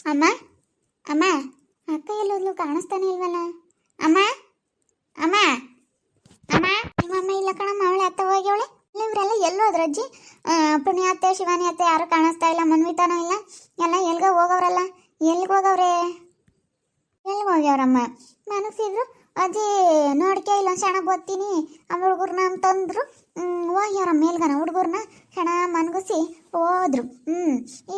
ಅಮ್ಮ ಅಮ್ಮ ಅಕ್ಕ ಎಲ್ಲೋದ್ಲು ಕಾಣಿಸ್ತಾನೆ ಇಲ್ವಲ್ಲ. ಅಮ್ಮ ಅಮ್ಮ ಅಮ್ಮ ನಿಮ್ಮಮ್ಮ ಇಲ್ಲ ಕಣಮ್ಮ, ಅವಳೆ ಅತ್ತ ಹೋಗ್ಯವಳೆ. ಇವರೆಲ್ಲ ಎಲ್ಲೋದ್ರ ಅಜ್ಜಿ? ಪುಣ್ಯ ಅತ್ತೆ, ಶಿವಾನಿ ಅತ್ತೆ ಯಾರು ಕಾಣಿಸ್ತಾ ಇಲ್ಲ, ಮನ್ವಿತಾನೂ ಇಲ್ಲ, ಎಲ್ಲ ಎಲ್ಗ ಹೋಗವ್ರಲ್ಲ. ಎಲ್ಗೆ ಹೋಗವ್ರೆ? ಎಲ್ಗೆ ಹೋಗ್ಯವ್ರಮ್ಮ? ಮನಸಿದ್ರು ಅಜ್ಜಿ ನೋಡ್ಕೆ ಇಲ್ಲ, ಕ್ಷಣ ಬರ್ತೀನಿ ಆ ಹುಡುಗರ್ನ ಅಂತಂದ್ರು. ಹೋಗ್ಯವ್ರಮ್ಮ ಮೇಲ್ಗನ ಹುಡುಗರ್ನ ಕ್ಷಣ ಮನ್ಗಿಸಿ ಹೋದ್ರು.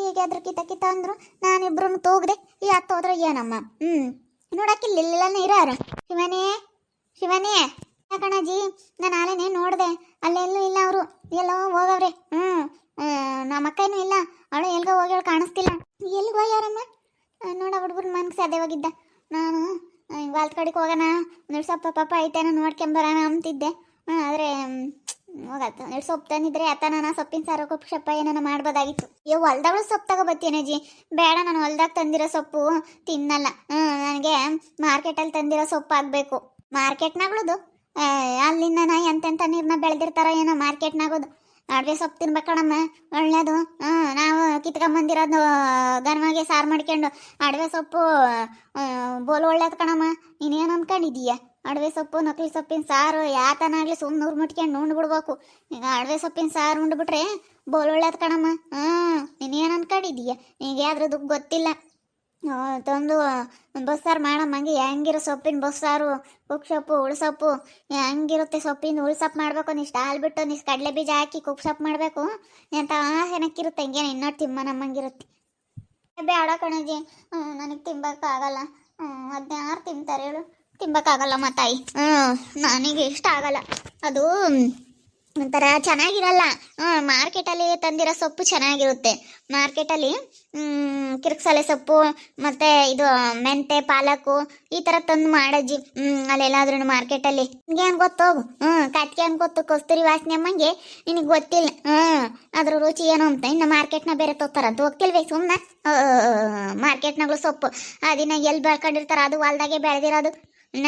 ಈಗ ಅದ್ರ ಕಿತ್ತ ಅಂದ್ರು. ನಾನಿಬ್ರು ತೂಗ್ದೆ ಈ ಹತ್ತು ಹೋದ್ರೆ ಏನಮ್ಮ. ನೋಡಕ್ಕಿಲ್ಲ ಇರಾರು. ಶಿವನೇ ಶಿವನೇ ಕಣಜ್ಜಿ, ನಾನು ಆಲೇನೆ ನೋಡಿದೆ, ಅಲ್ಲೆಲ್ಲೂ ಇಲ್ಲ ಅವರು, ಎಲ್ಲೋ ಹೋಗವ್ರೆ. ನಮ್ಮ ಅಕ್ಕನೂ ಇಲ್ಲ, ಅವಳು ಎಲ್ಗ ಹೋಗ್ಯಾಳ ಕಾಣಿಸ್ತಿಲ್ಲ. ಎಲ್ಗೆ ಹೋಗ್ಯಾರಮ್ಮ? ನೋಡ ಹುಡುಗರು ಮನ್ಗೆ ಸಾಧ್ಯ ಹೋಗಿದ್ದ. ನಾನು ವಾಲ್ದ ಕಡೆಗೆ ಹೋಗೋಣ, ಒಂದೆರಡು ಸೊಪ್ಪು ಪಾಪ ಐತೇನೋ ನೋಡ್ಕೊಂಬರೋಣ ಅಂತಿದ್ದೆ. ಆದರೆ ಹೋಗತ್ತ ಒಂದೆರಡು ಸೊಪ್ಪು ತಂದಿದ್ರೆ ಅತ್ತ ನಾನು ಸೊಪ್ಪಿನ ಸಾರು ಕೊಪ್ಪು ಸೊಪ್ಪ ಏನಾನ ಮಾಡ್ಬೋದಾಗಿತ್ತು. ಹೊಲ್ದವಳು ಸೊಪ್ಪು ತಗೋಬತ್ತೀನಜ್ಜಿ. ಬೇಡ, ನಾನು ಹೊಲ್ದಾಗ ತಂದಿರೋ ಸೊಪ್ಪು ತಿನ್ನಲ್ಲ. ನನಗೆ ಮಾರ್ಕೆಟಲ್ಲಿ ತಂದಿರೋ ಸೊಪ್ಪು ಆಗಬೇಕು. ಮಾರ್ಕೆಟ್ನಾಗಳದು ಅಲ್ಲಿಂದ ನಾ ಎಂತೆಂಥ ನೀರನ್ನ ಬೆಳೆದಿರ್ತಾರೋ ಏನೋ ಮಾರ್ಕೆಟ್ನಾಗೋದು. ಅಡುಗೆ ಸೊಪ್ಪು ತಿನ್ಬೇಕಣಮ್ಮ, ಒಳ್ಳೇದು. ನಾವು ಕಿತ್ಕೊಂಬಂದಿರೋದು ಗನ್ಮಗೆ ಸಾರು ಮಾಡ್ಕೊಂಡು. ಅಡವೆ ಸೊಪ್ಪು ಬೋಲು ಒಳ್ಳೇದು ಕಣಮ್ಮ. ನೀನೇನು ಅಂದ್ಕೊಂಡಿದ್ದೀಯ? ಅಡವೆ ಸೊಪ್ಪು ನಕಲಿ ಸೊಪ್ಪಿನ ಸಾರು ಯಾತನಾಗಲಿ ಸುಮ್ಮನೆ ನೂರು ಮುಟ್ಕೊಂಡು ಉಂಡ್ಬಿಡ್ಬೇಕು. ಈಗ ಅಡವೆ ಸೊಪ್ಪಿನ ಸಾರು ಉಂಡ್ಬಿಟ್ರೆ ಬೋಲು ಒಳ್ಳೇದು ಕಣಮ್ಮ. ನೀನೇನು ಅಂದ್ಕೊಂಡಿದ್ದೀಯ? ಈಗ ಯಾವ್ದು ಗೊತ್ತಿಲ್ಲ. ತಂದು ಬಸ್ಸಾರು ಮಾಡಮ್ಮ. ಹಂಗೆ ಹೆಂಗಿರೋ ಸೊಪ್ಪಿನ ಬಸ್ಸಾರು, ಕುಕ್ ಸೊಪ್ಪು, ಉಳ್ಸೊಪ್ಪು ಹೆಂಗಿರುತ್ತೆ ಸೊಪ್ಪಿನ ಉಳ್ಸೊಪ್ಪು ಮಾಡ್ಬೇಕು. ಒಂದಿಷ್ಟು ಹಾಲು ಬಿಟ್ಟು ಒಂದಿಷ್ಟು ಕಡಲೆ ಬೀಜ ಹಾಕಿ ಕುಕ್ ಸೊಪ್ಪು ಮಾಡಬೇಕು. ಎಂತ ಚೆನ್ನಾಗಿರುತ್ತೆ. ಹಂಗೇನು ಇನ್ನೊಟ್ಟು ತಿಮ್ಮ ನಮ್ಮಂಗಿರುತ್ತೆ. ಬೇಡ ಕಣಜಿ, ನನಗೆ ತಿಂಬಕ್ಕಾಗಲ್ಲ. ಅದನ್ನ ಯಾರು ತಿಂತಾರೆ ಹೇಳು? ತಿಂಬಕ್ಕಾಗಲ್ಲಮ್ಮ ತಾಯಿ. ನನಗೆ ಇಷ್ಟ ಆಗಲ್ಲ ಅದು. ಒಂಥರ ಚೆನ್ನಾಗಿರಲ್ಲ. ಮಾರ್ಕೆಟಲ್ಲಿ ತಂದಿರೋ ಸೊಪ್ಪು ಚೆನ್ನಾಗಿರುತ್ತೆ. ಮಾರ್ಕೆಟಲ್ಲಿ ಕಿರ್ಕ್ಸಲೆ ಸೊಪ್ಪು ಮತ್ತು ಇದು ಮೆಂತೆ, ಪಾಲಕು ಈ ಥರ ತಂದು ಮಾಡಜ್ಜಿ. ಅಲ್ಲೆಲ್ಲಾದ್ರೂ ಮಾರ್ಕೆಟಲ್ಲಿ ನಿನಗೆ ಏನು ಗೊತ್ತೋಗು. ಕಟ್ಗೆ ಏನು ಗೊತ್ತು, ಕಸ್ತೂರಿ ವಾಸನೆ ಅಮ್ಮಂಗೆ ನಿನಗೆ ಗೊತ್ತಿಲ್ಲ. ಅದ್ರ ರುಚಿ ಏನು ಅಂತ. ಇನ್ನು ಮಾರ್ಕೆಟ್ನ ಬೇರೆ ತೊತ್ತಾರಂತ ಹೋಗ್ತಿಲ್ವೇ ಸುಮ್ಮನೆ. ಮಾರ್ಕೆಟ್ನಾಗಳು ಸೊಪ್ಪು ಅದಿನ ಎಲ್ಲಿ ಬೆಳ್ಕೊಂಡಿರ್ತಾರೆ, ಅದು ಹೊಲ್ದಾಗೆ ಬೆಳೆದಿರೋದು.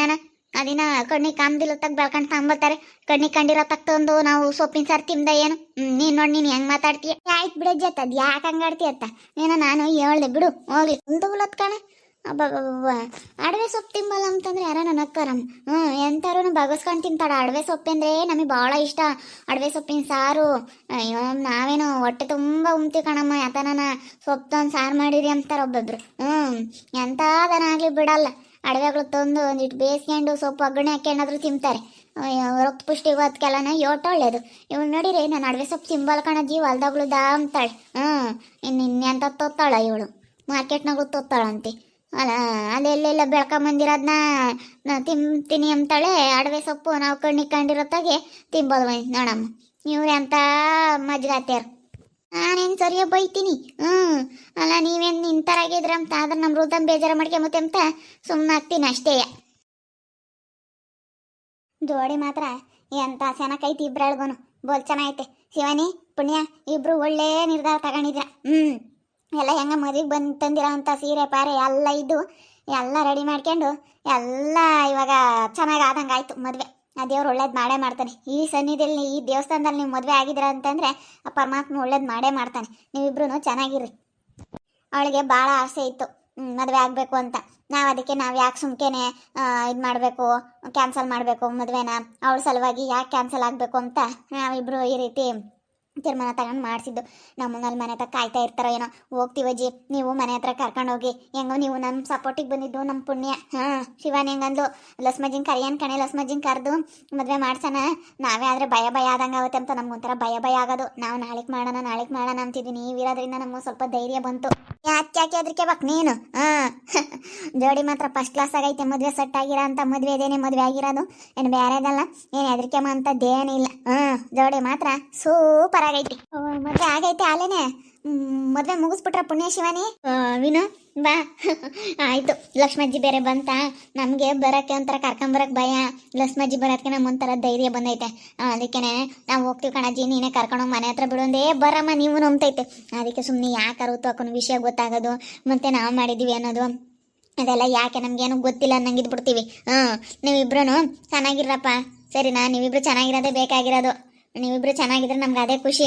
ನಾನು ಅದಿನ ಕಣ್ಣಿಗೆ ಕಾಮ್ದಿಲ್ಲ ತಗ ಬೆಳ್ಕೊಂಡು ತಗೊಂಬರ್ತಾರೆ. ಕಣ್ಣಿಗೆ ಕಂಡಿರೋ ತಂದು ನಾವು ಸೊಪ್ಪಿನ ಸಾರು ತಿಂದ ಏನು? ನೀನು ನೋಡಿ ನೀನು ಹೆಂಗೆ ಮಾತಾಡ್ತೀಯ? ಆಯ್ತು ಬಿಡಜ್ಜಿ ಅತ್ತ, ಅದು ಯಾಕೆ ಹಂಗಾಡ್ತೀಯ ಅತ್ತ? ಏನೋ ನಾನು ಹೇಳ್ದೆ ಬಿಡು, ಹೋಗ್ಲಿ. ಕುಂತುಗುಲತ್ ಕಣ. ಅಡವೆ ಸೊಪ್ಪು ತಿಂಬಲ್ಲ ಅಂತಂದ್ರೆ ಯಾರನ್ನ ನಕ್ಕರಮ್ಮ. ಎಂಥವ್ರು ಬಗಸ್ಕೊಂಡು ತಿಂತಾಳೆ. ಅಡವೆ ಸೊಪ್ಪು ಅಂದರೆ ನಮಗೆ ಭಾಳ ಇಷ್ಟ. ಅಡವೆ ಸೊಪ್ಪಿನ ಸಾರು ಅಯ್ಯೋ, ನಾವೇನೋ ಹೊಟ್ಟೆ ತುಂಬ ಉಮ್ತೀವಿ ಕಣಮ್ಮ. ಯಾತನ ಸೊಪ್ಪು ತಂದು ಸಾರು ಮಾಡಿರಿ ಅಂತಾರೆ ಒಬ್ಬೊಬ್ರು. ಎಂಥದನಾಗಲಿ ಬಿಡಲ್ಲ. ಅಡವೆಗಳು ತಂದು ಒಂದಿಟ್ಟು ಬೇಯಿಸ್ಕೊಂಡು ಸೊಪ್ಪು ಒಗ್ಗರಣೆ ಹಾಕ್ಯಂಡಾದ್ರೂ ತಿಂತಾರೆ. ರಕ್ತ ಪುಷ್ಟಿಗೂ ಅದಕ್ಕೆಲ್ಲನ ಒಳ್ಳೇದು. ಇವಳು ನೋಡಿರಿ, ನಾನು ಅಡವೆ ಸೊಪ್ಪು ತಿಂಬಲ್ ಕಣಜ್ಜಿ, ಹೊಲ್ದಾಗ್ಳು ಅಂತಾಳೆ. ಇನ್ನೆಂತ ತೊತ್ತಾಳ ಇವಳು, ಮಾರ್ಕೆಟ್ನಾಗೂ ತೊತ್ತಾಳಂತೆ. ಅಲ್ಲ ಅಲ್ಲೆಲ್ಲೆಲ್ಲ ಬೆಳ್ಕೊಂಬಂದಿರೋದನ್ನ ತಿಂತೀನಿ ಅಂತಾಳೆ. ಅಡವೆ ಸೊಪ್ಪು ನಾವು ಕಣ್ಣಿಗೆ ಕಂಡಿರೋತ್ತಾಗೆ ತಿಂಬೋದು ನೋಡಮ್ಮ. ಇವ್ರು ಎಂಥ ಮಜ್ಗಾತ್ಯಾರು. ನಾನೇನು ಸರಿಯ ಬೈತೀನಿ. ಅಲ್ಲ ನೀವೇನು ನಿಂತರಾಗಿದ್ರ ಅಂತ ಆದ್ರೆ ನಮ್ಮ ಹೃದಯ ಬೇಜಾರು ಮಾಡ್ಕೊಂಬತ್ತೆ ಅಂತ ಸುಮ್ಮನೆ ಆಗ್ತೀನಿ ಅಷ್ಟೇ. ಜೋಡಿ ಮಾತ್ರ ಎಂತ ಚೆನ್ನಾಗೈತಿ ಇಬ್ರಳ್ಗೂ, ಬೋಲ್ ಚೆನ್ನಾಗೈತೆ. ಶಿವಾನಿ ಪುಣ್ಯ ಇಬ್ರು ಒಳ್ಳೆ ನಿರ್ಧಾರ ತಗೊಂಡಿದ್ರ. ಎಲ್ಲ ಹೆಂಗ ಮದುವೆಗೆ ಬಂದು ತಂದಿರೋ ಅಂಥ ಸೀರೆ ಪಾರೆ ಎಲ್ಲ ಇದ್ದು ಎಲ್ಲ ರೆಡಿ ಮಾಡ್ಕೊಂಡು ಎಲ್ಲ ಇವಾಗ ಚೆನ್ನಾಗಿ ಆದಂಗೆ ಆಯ್ತು ಮದುವೆ. ಆ ದೇವ್ರು ಒಳ್ಳೇದು ಮಾಡೇ ಮಾಡ್ತಾನೆ. ಈ ಸನ್ನಿಧಿಯಲ್ಲಿ, ಈ ದೇವಸ್ಥಾನದಲ್ಲಿ ನೀವು ಮದುವೆ ಆಗಿದ್ರ ಅಂತಂದರೆ ಆ ಪರಮಾತ್ಮ ಒಳ್ಳೇದು ಮಾಡೇ ಮಾಡ್ತಾನೆ. ನೀವಿಬ್ರು ಚೆನ್ನಾಗಿರ್ರಿ. ಅವಳಿಗೆ ಭಾಳ ಆಸೆ ಇತ್ತು ಮದುವೆ ಆಗಬೇಕು ಅಂತ. ಅದಕ್ಕೆ ನಾವು ಯಾಕೆ ಸುಮ್ಕೆನೆ ಇದು ಮಾಡಬೇಕು, ಕ್ಯಾನ್ಸಲ್ ಮಾಡಬೇಕು ಮದುವೆನ. ಅವಳ ಸಲುವಾಗಿ ಯಾಕೆ ಕ್ಯಾನ್ಸಲ್ ಆಗಬೇಕು ಅಂತ ನಾವಿಬ್ಬರು ಈ ರೀತಿ ತೀರ್ಮಾನ ತಗೊಂಡು ಮಾಡಿಸಿದ್ದು. ನಮ್ಮನಲ್ಲಿ ಮನೆ ಹತ್ರ ಕಾಯ್ತಾ ಇರ್ತಾರೋ ಏನೋ. ಹೋಗ್ತೀವಜ್ಜಿ, ನೀವು ಮನೆ ಹತ್ರ ಕರ್ಕೊಂಡೋಗಿ. ಹೆಂಗೋ ನೀವು ನಮ್ಮ ಸಪೋರ್ಟಿಗೆ ಬಂದಿದ್ದು ನಮ್ಮ ಪುಣ್ಯ. ಶಿವಾನಿ ಹೆಂಗಂದು ಲಸ್ಮಜ್ಜಿನ ಕರಿಯನ್ ಕಣೆ, ಲಸ್ಮಜ್ಜಿನ ಕರೆದು ಮದುವೆ ಮಾಡ್ಸೋಣ. ನಾವೇ ಆದರೆ ಭಯ ಆದಂಗೆ ಆಗುತ್ತೆ ಅಂತ ನಮ್ಗೊಂಥರ ಭಯ ಆಗೋದು. ನಾವು ನಾಳೆಗೆ ಮಾಡೋಣ ಅಂತಿದ್ದೀನಿ. ನೀವಿರೋದ್ರಿಂದ ನಮ್ಗೆ ಸ್ವಲ್ಪ ಧೈರ್ಯ ಬಂತು. ಯಾಕೆ ಅದಕ್ಕೆ ಬಕ್ ನೀನು? ಜೋಡಿ ಮಾತ್ರ ಫಸ್ಟ್ ಕ್ಲಾಸ್ ಆಗೈತೆ. ಮದುವೆ ಸೆಟ್ ಆಗಿರೋ ಅಂತ ಮದುವೆ ಇದೇನೆ ಮದುವೆ ಆಗಿರೋದು, ಏನು ಬೇರೆದಲ್ಲ. ಏನು ಹೆದರಿಕೆ ಅಂತದ್ದೇನಿಲ್ಲ. ಜೋಡಿ ಮಾತ್ರ ಸೂಪರ್ ಆಗೈತಿ. ಮದುವೆ ಆಗೈತೆ ಅಲ್ಲೇನೆ. ಮದುವೆ ಮುಗಿಸ್ಬಿಟ್ರ ಪುಣ್ಯ ಶಿವಾನಿ? ವಿನು ಬಾ. ಆಯಿತು. ಲಕ್ಷ್ಮಜ್ಜಿ ಬೇರೆ ಬಂತ. ನಮಗೆ ಬರೋಕ್ಕೆ ಒಂಥರ ಕರ್ಕೊಂಬರಕ್ಕೆ ಭಯ. ಲಕ್ಷ್ಮಜ್ಜಿ ಬರೋದಕ್ಕೆ ನಮ್ಮೊಂಥರ ಧೈರ್ಯ ಬಂದೈತೆ. ಅದಕ್ಕೆ ನಾವು ಹೋಗ್ತೀವಿ ಕಣಜ್ಜಿ, ನೀನೇ ಕರ್ಕೊಂಡೋಗಿ ಮನೆ ಹತ್ರ ಬಿಡೋಂದೇ ಬರಮ್ಮ. ನೀವು ನಂಬ್ತೈತೆ. ಅದಕ್ಕೆ ಸುಮ್ಮನೆ ಯಾಕೆ ಅರುತ್ತು ಹಾಕೋನು ವಿಷಯ ಗೊತ್ತಾಗೋದು, ಮತ್ತು ನಾವು ಮಾಡಿದ್ದೀವಿ ಅನ್ನೋದು ಅದೆಲ್ಲ ಯಾಕೆ ನಮಗೇನು ಗೊತ್ತಿಲ್ಲ ಅನ್ನಂಗಿದ್ದು ಬಿಡ್ತೀವಿ. ನೀವಿಬ್ರು ಚೆನ್ನಾಗಿರಪ್ಪ. ಸರಿನಾ? ನೀವಿಬ್ರು ಚೆನ್ನಾಗಿರೋದೇ ಬೇಕಾಗಿರೋದು. ನೀವಿಬ್ರು ಚೆನ್ನಾಗಿದ್ರೆ ನಮ್ಗೆ ಅದೇ ಖುಷಿ.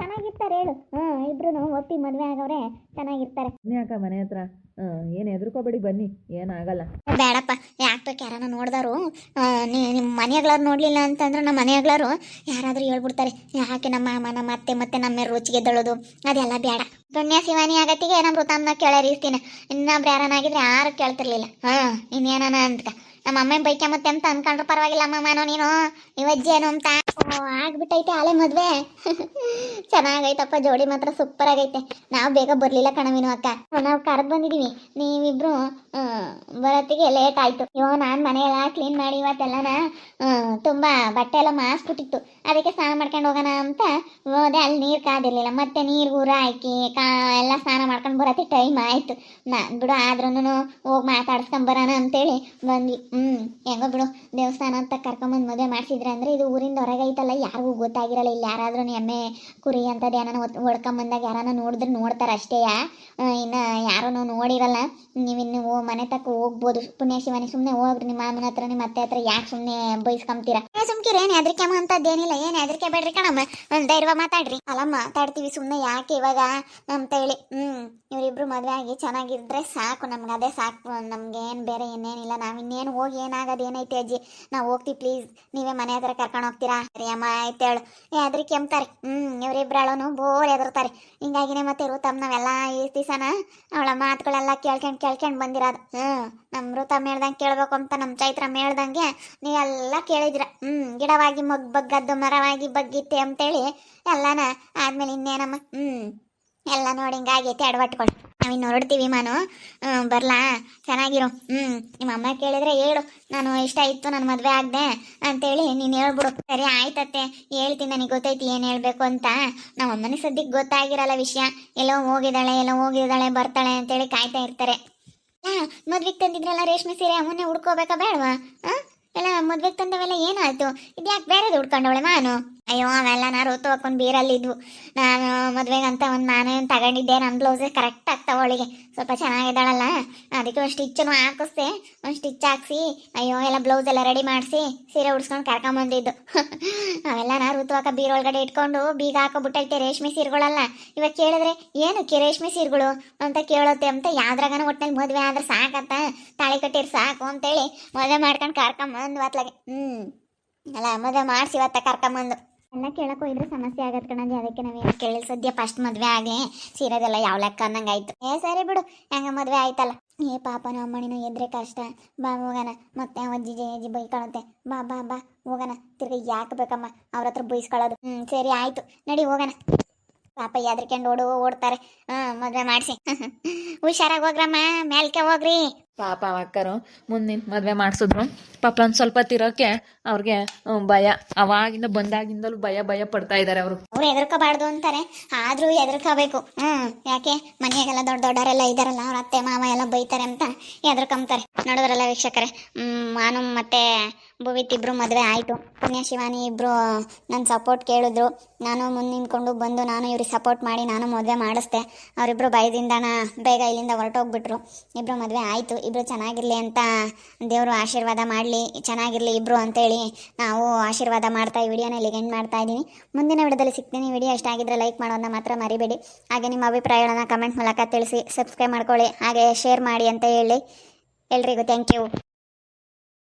ಚೆನ್ನಾಗಿರ್ತಾರೆ ಹೇಳು. ಇಬ್ರು ಇಬ್ರು ಒಪ್ಪಿ ಮದುವೆ ಆಗವ್ರೆ ಚೆನ್ನಾಗಿರ್ತಾರೆ. ಯಾಕ ಮನೆ ಹತ್ರ ಏನು ಹೆದರ್ಕೋಬೇಡಿ, ಬನ್ನಿ, ಏನಾಗಲ್ಲ. ಬೇಡಪ್ಪ, ಯಾಕೆ ಬೇಕು ಯಾರನ್ನ ನೋಡಿದವರು ನಿಮ್ಮ ಮನೆಯಾಗ್ಲಾರು ನೋಡಲಿಲ್ಲ ಅಂತಂದ್ರೆ ನಮ್ಮ ಮನೆಯಾಗ್ಲಾರು ಯಾರಾದರೂ ಹೇಳ್ಬಿಡ್ತಾರೆ, ಯಾಕೆ ನಮ್ಮ ಮಾಮ ನಮ್ಮ ಅತ್ತೆ ಮತ್ತೆ ನಮ್ಮ ರುಚಿಗೆ ದಳೋದು, ಅದೆಲ್ಲ ಬೇಡ. ಪುಣ್ಯ ಶಿವಾನಿ ಆಗತ್ತಿಗೆ ನಮ್ಮ ವೃತನ್ನ ಕೇಳರಿಸ್ತೀನಿ. ಇನ್ನೊಬ್ರು ಯಾರನ್ನಾಗಿದ್ರೆ ಯಾರು ಕೇಳ್ತಿರ್ಲಿಲ್ಲ. ಇನ್ನೇನ ಅಂತ ನಮ್ಮ ಅಮ್ಮ ಬೈಕ ಮತ್ತೆ ಅಂತ ಅನ್ಕೊಂಡ್ರೆ ಪರವಾಗಿಲ್ಲ. ಅಮ್ಮನೋ ನೀನು ಇವಜ್ಜೇನು ಅಂತ. ಆಗ್ಬಿಟ್ಟೈತೆ ಆಲೆ ಮದ್ವೆ. ಚೆನ್ನಾಗೈತಪ್ಪ, ಜೋಡಿ ಮಾತ್ರ ಸೂಪರ್ ಆಗೈತೆ. ನಾವು ಬೇಗ ಬರ್ಲಿಲ್ಲ ಕಣವಿನು ಅಕ್ಕ, ನಾವು ಕರೆದು ಬಂದಿದೀವಿ. ನೀವಿಬ್ರು ಬರತ್ತಿಗೆ ಲೇಟ್ ಆಯ್ತು. ನಾನು ಮನೆಯೆಲ್ಲ ಕ್ಲೀನ್ ಮಾಡಿ ಇವತ್ತೆಲ್ಲನ ತುಂಬಾ ಬಟ್ಟೆ ಎಲ್ಲ ಮಾಸ್ಬಿಟ್ಟಿತ್ತು. ಅದಕ್ಕೆ ಸ್ನಾನ ಮಾಡ್ಕೊಂಡು ಹೋಗೋಣ ಅಂತ ಹೋದೆ. ಅಲ್ಲಿ ನೀರು ಕಾದಿರ್ಲಿಲ್ಲ, ಮತ್ತೆ ನೀರು ಊರ ಹಾಕಿ ಎಲ್ಲ ಸ್ನಾನ ಮಾಡ್ಕೊಂಡು ಬರತ್ತೆ ಟೈಮ್ ಆಯ್ತು. ನಾನು ಬಿಡು ಆದ್ರೂ ಹೋಗಿ ಮಾತಾಡ್ಸ್ಕೊಂಡ್ ಬರೋಣ ಅಂತೇಳಿ ಬಂದ್ವಿ. ಹೆಂಗೋ ಬಿಡು, ದೇವಸ್ಥಾನ ಅಂತ ಕರ್ಕೊಂಬಂದು ಮದುವೆ ಮಾಡಿಸಿದ್ರೆ ಅಂದ್ರೆ ಇದು ಊರಿಂದ ಹೊರಗೆ ಐತಲ್ಲ, ಯಾರಿಗೂ ಗೊತ್ತಾಗಿರಲ್ಲ. ಇಲ್ಲಿ ಯಾರಾದ್ರೂ ಎಮ್ಮೆ ಕುರಿ ಅಂತದ್ದು ಏನಾನ ಹೊಡ್ಕೊಂಬಂದಾಗ ಯಾರನ್ನ ನೋಡಿದ್ರೆ ನೋಡ್ತಾರೆ ಅಷ್ಟೇ. ಇನ್ನು ಯಾರೂ ನೋಡಿರಲ್ಲ. ನೀವಿನ್ನು ಮನೆ ತಕ್ಕ ಹೋಗ್ಬೋದು. ಪುಣ್ಯ ಶಿವಾನಿ, ಸುಮ್ಮನೆ ಹೋಗ್ರಿ ನಿಮ್ಮ ಮಾಮನ ಹತ್ರ ನಿಮ್ಮ ಅತ್ತೆ ಹತ್ರ, ಯಾಕೆ ಸುಮ್ಮನೆ ಬೈಸ್ಕೊಂತೀರಾ? ಸುಮ್ಕಿರಿ, ಏನು ಹೆದರಿಕೆ ಅಂತದ್ದೇನಿಲ್ಲ, ಏನು ಹೆದರಿಕೆ ಬೇಡ್ರಿ ಕಣಮ್ಮ, ಒಂದು ಧೈರ್ಯ ಮಾತಾಡ್ರಿ. ಅಲ್ಲ ಮಾತಾಡ್ತೀವಿ ಸುಮ್ಮನೆ, ಯಾಕೆ ಇವಾಗ ಅಂತ ಹೇಳಿ. ಇವರಿಬ್ರು ಮದುವೆ ಆಗಿ ಚೆನ್ನಾಗಿದ್ರೆ ಸಾಕು, ನಮ್ಗೆ ಅದೇ ಸಾಕು. ನಮ್ಗೆ ಏನು ಬೇರೆ ಇನ್ನೇನಿಲ್ಲ. ನಾವು ಇನ್ನೇನು ಹೋಗಿ ಏನಾಗೋದು, ಏನೈತೆ ಅಜ್ಜಿ, ನಾವು ಹೋಗ್ತೀವಿ ಪ್ಲೀಸ್, ನೀವೇ ಮನೆ ಹತ್ರ ಕರ್ಕೊಂಡು ಹೋಗ್ತೀರಾ? ಸರಿ ಅಮ್ಮ ಆಯ್ತು ಹೇಳು. ಹೆದರಿಕೆ ಅಂತಾರೆ. ಇವರಿಬ್ರಳನು ಬೋರ್ ಹೆದರ್ತಾರೆ. ಹಿಂಗಾಗಿನೇ ಮತ್ತೆ ಋತಮ್ ನಾವೆಲ್ಲ ಈ ದಿವಸನ ಅವಳ ಮಾತುಗಳೆಲ್ಲ ಕೇಳ್ಕೊಂಡು ಬಂದಿರೋದು. ನಮ್ಮ ಋತಮ್ ಹೇಳ್ದಂಗೆ ಕೇಳ್ಬೇಕು ಅಂತ ನಮ್ಮ ಚೈತ್ರ ಹೇಳ್ದಂಗೆ ನೀವೆಲ್ಲ ಕೇಳಿದ್ರ. ಗಿಡವಾಗಿ ಬಗ್ಗದ್ದು ಮರವಾಗಿ ಬಗ್ಗಿತ್ತೆ ಅಂತೇಳಿ ಎಲ್ಲಾನ ಆದ್ಮೇಲೆ ಇನ್ನೇನಮ್ಮ ಎಲ್ಲ ನೋಡಿ ಹಿಂಗಾಗೈತೆ ಅಡ್ವಟ್ಕೊಂಡು. ನಾವಿನ್ನು ಹೊರಡ್ತೀವಿ ಮಾನು, ಬರ್ಲಾ? ಚೆನ್ನಾಗಿರು. ನಿಮ್ಮ ಅಮ್ಮ ಕೇಳಿದ್ರೆ ಹೇಳು, ನಾನು ಇಷ್ಟ ಇತ್ತು ನನ್ನ ಮದುವೆ ಆಗದೆ ಅಂತೇಳಿ ನೀನು ಹೇಳ್ಬಿಡು. ಸರಿ ಆಯ್ತತ್ತೆ, ಹೇಳ್ತೀನಿ, ನನಗೆ ಗೊತ್ತೈತಿ ಏನು ಹೇಳಬೇಕು ಅಂತ. ನಮ್ಮ ಅಮ್ಮನ ಸದ್ಯಕ್ಕೆ ಗೊತ್ತಾಗಿರಲ್ಲ ವಿಷಯ, ಎಲ್ಲೋ ಹೋಗಿದ್ದಾಳೆ ಬರ್ತಾಳೆ ಅಂತೇಳಿ ಕಾಯ್ತಾ ಇರ್ತಾರೆ. ಮದ್ವೆಗೆ ತಂದಿದ್ರಲ್ಲ ರೇಷ್ಮೆ ಸೀರೆ, ಮೊನ್ನೆ ಉಡ್ಕೋಬೇಕಾ ಬೇಡವಾ? ಎಲ್ಲ ಮದ್ವೆಗೆ ತಂದವೆಲ್ಲ ಏನಾಯ್ತು? ಇದ್ಯಾಕೆ ಬೇರೆದು ಉಡ್ಕೊಂಡವಳೆ ಮಾನು? ಅಯ್ಯೋ ಅವೆಲ್ಲ ನಾ ಋತು ಹಾಕೊಂಡು ಬೀರಲ್ಲಿದ್ವು. ನಾನು ಮದುವೆಗಂತ ಒಂದು ನಾನೇನು ತಗೊಂಡಿದ್ದೆ, ನನ್ನ ಬ್ಲೌಸೇ ಕರೆಕ್ಟ್ ಆಗ್ತಾವಳಿಗೆ, ಸ್ವಲ್ಪ ಚೆನ್ನಾಗಿದ್ದಾಳಲ್ಲ, ಅದಕ್ಕೆ ಒಂದು ಸ್ಟಿಚ್ಚನ್ನು ಹಾಕಿಸ್ದೆ. ಒಂದು ಸ್ಟಿಚ್ ಹಾಕ್ಸಿ ಅಯ್ಯೋ ಎಲ್ಲ ಬ್ಲೌಸ್ ಎಲ್ಲ ರೆಡಿ ಮಾಡಿಸಿ ಸೀರೆ ಉಡ್ಸ್ಕೊಂಡು ಕರ್ಕೊಂಬಂದಿದ್ದು. ಅವೆಲ್ಲ ನಾ ಋತು ಹಾಕ ಬೀರೊಳಗಡೆ ಇಟ್ಕೊಂಡು ಬೀಗ ಹಾಕೋಬಿಟ್ಟೈತೆ ರೇಷ್ಮೆ ಸೀರೆಗಳೆಲ್ಲ. ಇವಾಗ ಕೇಳಿದ್ರೆ ಏನಕ್ಕೆ ರೇಷ್ಮೆ ಸೀರೆಗಳು ಅಂತ ಕೇಳುತ್ತೆ ಅಂತ, ಯಾವ್ದ್ರಾಗನ ಒಟ್ಟಿನಲ್ಲಿ ಮದುವೆ ಆದ್ರೆ ಸಾಕತ್ತ, ತಾಳಿ ಕಟ್ಟಿರ್ ಸಾಕು ಅಂತೇಳಿ ಮದುವೆ ಮಾಡ್ಕೊಂಡು ಕರ್ಕೊಂಬಂದು ಅತ್ಲಾಗೆ. ಅಲ್ಲ ಮದುವೆ ಮಾಡಿಸಿ ಇವತ್ತ ಕರ್ಕೊಂಬಂದು ಎಲ್ಲ ಕೇಳಕ್ಕೂ ಇದ್ರೆ ಸಮಸ್ಯೆ ಆಗತ್ತೆ ಕಣಂದಿ. ಅದಕ್ಕೆ ನಾವೇನು ಕೇಳಿ ಸದ್ಯ ಫಸ್ಟ್ ಮದುವೆ ಆಗಲಿ, ಸೀರೆದೆಲ್ಲ ಯಾವ ಲೆಕ್ಕ ಅನ್ನಂಗೆ ಆಯ್ತು. ಸರಿ ಬಿಡು, ಹೆಂಗ ಮದುವೆ ಆಯ್ತಲ್ಲ. ಪಾಪನ ಅಮ್ಮನಿನೂ ಎದ್ರೆ ಕಷ್ಟ. ಬಾ ಹೋಗೋಣ, ಮತ್ತೆ ಅಜ್ಜಿ ಬೈಕೊಳ್ಳುತ್ತೆ. ಬಾ ಬಾ ಬಾ ಹೋಗೋಣ. ತಿರ್ಗಿ ಯಾಕೆ ಬೇಕಮ್ಮ ಅವ್ರ ಹತ್ರ ಬೈಸ್ಕೊಳ್ಳೋದು? ಸರಿ ಆಯ್ತು, ನಡಿ ಹೋಗೋಣ. ಪಾಪ ಎದ್ರಿಕೊಂಡು ಓಡ್ತಾರೆ. ಮದುವೆ ಮಾಡಿಸಿ. ಹುಷಾರಾಗಿ ಹೋಗ್ರಮ್ಮ, ಮೇಲ್ಕೆ ಹೋಗ್ರಿ. ಪಾಪ ಅಕ್ಕರು ಮುಂದಿನ ಮದುವೆ ಮಾಡಿಸಿದ್ರು. ಪಾಪ ಒಂದು ಸ್ವಲ್ಪ ತಿರೋಕ್ಕೆ ಅವ್ರಿಗೆ ಭಯ, ಅವಾಗಿಂದ ಬಂದಾಗಿಂದಲೂ ಭಯ ಪಡ್ತಾ ಇದ್ದಾರೆ ಅವರು. ಅವ್ರು ಹೆದರ್ಕೋಬಾರ್ದು ಅಂತಾರೆ, ಆದ್ರೂ ಹೆದರ್ಕೋಬೇಕು. ಯಾಕೆ ಮನೆಯಾಗೆಲ್ಲ ದೊಡ್ಡವರೆಲ್ಲ ಇದಾರಲ್ಲ, ಅವ್ರ ಅತ್ತೆ ಮಾವ ಎಲ್ಲ ಬೈತಾರೆ ಅಂತ ಹೆದರ್ಕೊಂತಾರೆ. ನೋಡಿದ್ರಲ್ಲ ವೀಕ್ಷಕರೇ, ಮಾನು ಮತ್ತೆ ಭುವಿತ್ ಇಬ್ರು ಮದುವೆ ಆಯಿತು. ಪುಣ್ಯ ಶಿವಾನಿ ಇಬ್ರು ನನ್ನ ಸಪೋರ್ಟ್ ಕೇಳಿದ್ರು. ನಾನು ಮುಂದೆ ನಿಂತ್ಕೊಂಡು ಬಂದು ನಾನು ಇವ್ರಿಗೆ ಸಪೋರ್ಟ್ ಮಾಡಿ ನಾನು ಮದುವೆ ಮಾಡಿಸ್ದೆ. ಅವರಿಬ್ರು ಭಯದಿಂದನ ಬೇಗ ಇಲ್ಲಿಂದ ಹೊರಟೋಗ್ಬಿಟ್ರು. ಇಬ್ರು ಮದುವೆ ಆಯಿತು. ಇಬ್ರು ಚೆನ್ನಾಗಿರ್ಲಿ ಅಂತ ದೇವರು ಆಶೀರ್ವಾದ ಮಾಡಲಿ, ಚೆನ್ನಾಗಿರ್ಲಿ ಇಬ್ರು ಅಂತೇಳಿ ನಾವು ಆಶೀರ್ವಾದ ಮಾಡ್ತಾ ಈ ವಿಡಿಯೋನ ಇಲ್ಲಿಗೆ ಎಂಡ್ ಮಾಡ್ತಾ ಇದ್ದೀನಿ. ಮುಂದಿನ ವಿಡಿಯೋದಲ್ಲಿ ಸಿಗ್ತೀನಿ. ವಿಡಿಯೋ ಇಷ್ಟ ಆಗಿದ್ರೆ ಲೈಕ್ ಮಾಡೋದನ್ನ ಮಾತ್ರ ಮರಿಬೇಡಿ. ಹಾಗೆ ನಿಮ್ಮ ಅಭಿಪ್ರಾಯಗಳನ್ನ ಕಮೆಂಟ್ ಮೂಲಕ ತಿಳಿಸಿ, ಸಬ್ಸ್ಕ್ರೈಬ್ ಮಾಡ್ಕೊಳ್ಳಿ, ಹಾಗೆ ಶೇರ್ ಮಾಡಿ ಅಂತ ಹೇಳಿ ಎಲ್ರಿಗೂ ಥ್ಯಾಂಕ್ ಯು.